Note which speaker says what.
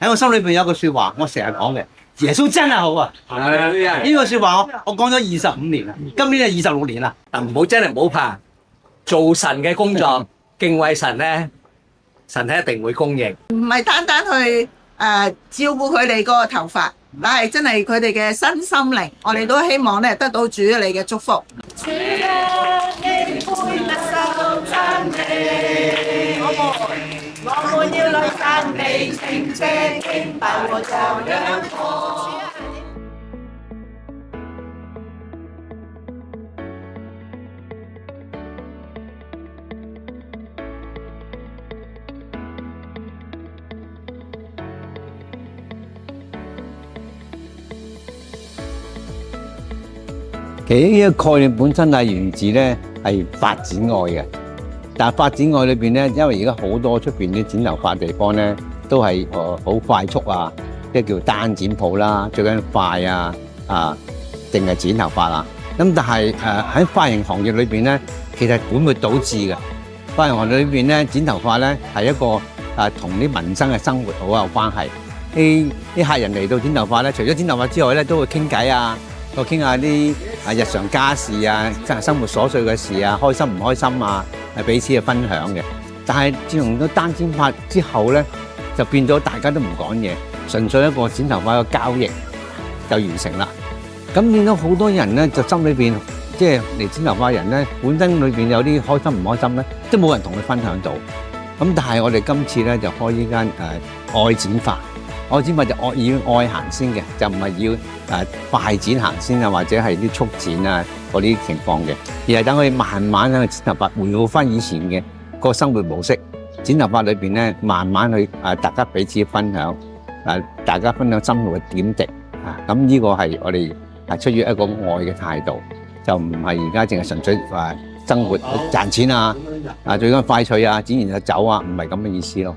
Speaker 1: 喺我心裏邊有句説話，我成日講嘅，耶穌真係好啊！呢個説話我講咗25年啦，今年係26年啦。
Speaker 2: 嗱，唔好真係唔好怕，做神嘅工作，敬畏神咧，神係一定會供應。
Speaker 3: 唔係單單去照顧佢哋個頭髮，但係真係佢哋嘅身心靈，我哋都希望咧得到主你嘅祝福。主啊，你配得受讚美，我們要來讚美稱謝敬拜和頌揚我。
Speaker 4: 其實呢個概念本身係源自咧係發展愛嘅，但係發展愛裏邊咧，因為而家好多出邊啲剪頭髮地方咧，都係好快速啊，即係叫單剪鋪啦，最緊要快啊，淨係剪頭髮啦。咁但係喺髮型行業裏邊咧，其實本末倒置嘅。髮型行業裏邊咧，剪頭髮咧係一個同啲民生嘅生活好有關係。啲客人嚟到剪頭髮咧，除咗剪頭髮之外咧，都會傾偈啊。我傾下啲日常家事啊，生活瑣碎嘅事啊，開心唔開心啊，係彼此嘅分享嘅。但係自從咗單剪髮之後咧，就變咗大家都唔講嘢，純粹一個剪頭髮嘅交易就完成啦。咁變咗好多人咧，就心裏邊即係嚟剪頭髮嘅人咧，本身裏邊有啲開心唔開心咧，都冇人同佢分享到。咁但係我哋今次咧就開呢間愛剪髮。愛剪髮就要愛行先嘅，就唔係要快剪行先啊，或者係啲速剪啊嗰啲情況嘅，而係等佢慢慢去剪頭髮，回復翻以前嘅個生活模式。剪頭髮裏邊咧，慢慢去大家彼此分享，大家分享生活嘅點滴啊。咁呢個係我哋出於一個愛嘅態度，就唔係而家淨係純粹生活賺錢啊，最緊快脆啊，剪完就走啊，唔係咁嘅意思咯。